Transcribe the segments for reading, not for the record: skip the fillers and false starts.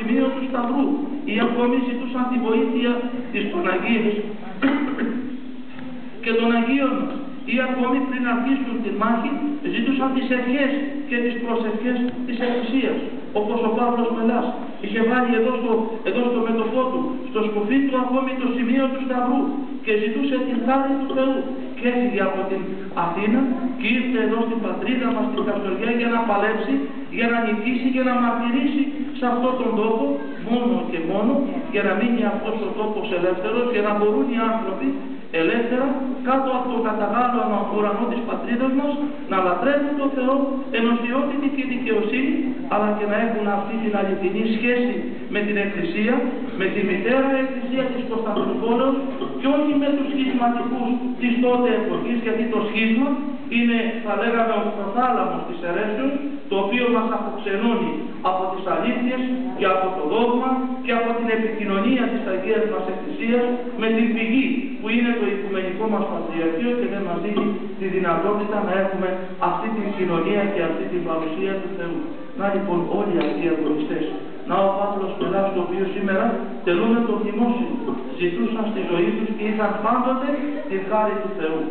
σημείο του Σταυρού ή ακόμη ζητούσαν τη βοήθεια της Παναγίας και των Αγίων ή ακόμη πριν αρχίσουν τη μάχη ζητούσαν τις ευχές και τις προσευχές της Εκκλησίας, όπως ο Παύλος Μελάς είχε βάλει εδώ στο μέτωπό του, στο σκουφί του ακόμη το σημείο του Σταυρού και ζητούσε την χάρη του Θεού και έφυγε από την Αθήνα και ήρθε εδώ στην πατρίδα μας στην Καστοριά για να παλέψει, για να νικήσει και να μαρτυρήσει σε αυτόν τον τόπο μόνο και μόνο για να μείνει αυτός ο τόπος ελεύθερος και να μπορούν οι άνθρωποι ελεύθερα κάτω από τον καταγάλωνα ουρανό της πατρίδας μας να λατρεύουν τον Θεό ενωσιότητα και δικαιοσύνη, αλλά και να έχουν αυτή την αληθινή σχέση με την Εκκλησία, με τη μητέρα Εκκλησία της Κωνσταντινούπολης και όχι με τους σχισματικούς της τότε εποχής, γιατί το σχίσμα είναι, θα λέγαμε, ο προθάλαμος της αιρέσεως, το οποίο μας αποξενώνει από τις αλήθειες και από το δόγμα και από την επικοινωνία της Αγίας μας Εκκλησίας με την πηγή που είναι το Οικουμενικό μας Πατριαρχείο και δεν μας δίνει τη δυνατότητα να έχουμε αυτή την κοινωνία και αυτή την παρουσία του Θεού. Να λοιπόν όλοι αυτοί οι αγωνιστές, να ο Παύλος Μελάς, το οποίο σήμερα τελούμε το μνημόσυνο, ζητούσαν στη ζωή τους και είχαν πάντοτε την χάρη του Θεού.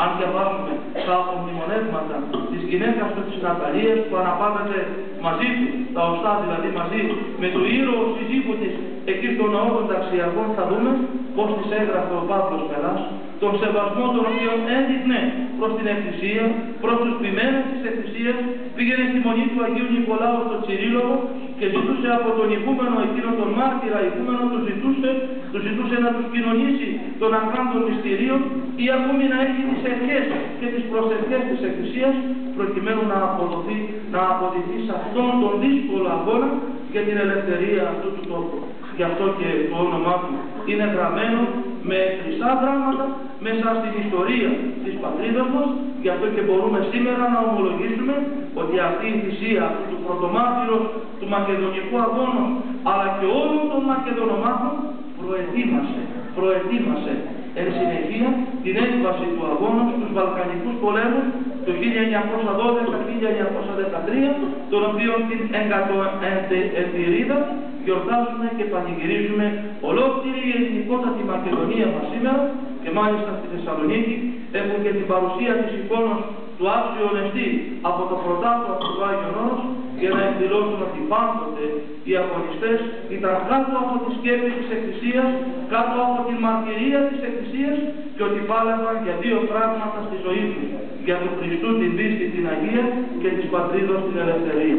Αν διαβάσουμε τα απομνημονεύματα της γυναίκας του της Ναταλίας που αναπαύεται μαζί του, τα οστά δηλαδή μαζί με το ήρωο συζύγου της εκεί στο ναό των ταξιακών, θα δούμε πώς της έγραφε ο Παύλος Μελάς τον σεβασμό τον οποίο έδειχνε προς την Εκκλησία, προς τους ποιμένες της Εκκλησίας. Πήγαινε στη μονή του Αγίου Νικολάου στο Τσιρίλογο και ζητούσε από τον ηγούμενο εκείνο τον μάρτυρα ηγούμενο, του ζητούσε να τους κοινωνήσει των ακράντων μυστηρίων ή ακόμη να έχει τις ευχές και τις προσευχές της Εκκλησίας προκειμένου να αποδειχθεί σε αυτόν τον δύσκολο αγώνα για την ελευθερία αυτού του τόπου. Γι' αυτό και το όνομά του είναι γραμμένο με χρυσά γράμματα μέσα στην ιστορία της πατρίδας μας. Γι' αυτό και μπορούμε σήμερα να ομολογήσουμε ότι αυτή η θυσία του πρωτομάρτυρος του Μακεδονικού αγώνα αλλά και όλων των Μακεδονομάχων προετοίμασε εν συνεχεία την έκβαση του αγώνα στους Βαλκανικούς πολέμους το 1912-1913, τον οποίο την εγκατοεντηρίδα γιορτάζουμε και πανηγυρίζουμε ολόκληρη η εθνικότατη Μακεδονία μας σήμερα και μάλιστα στη Θεσσαλονίκη έχουν και την παρουσία της εικόνας του Άξιου Ονεστή από το πρωτάτο του Άγιον Όρος για να εκδηλώσουν ότι πάντοτε οι αγωνιστές ήταν κάτω από τη σκέπη της Εκκλησίας, κάτω από τη μαρτυρία της Εκκλησίας και ότι πάλευαν για δύο πράγματα στη ζωή τους, για τον Χριστού την πίστη την Αγία και της πατρίδος την ελευθερία.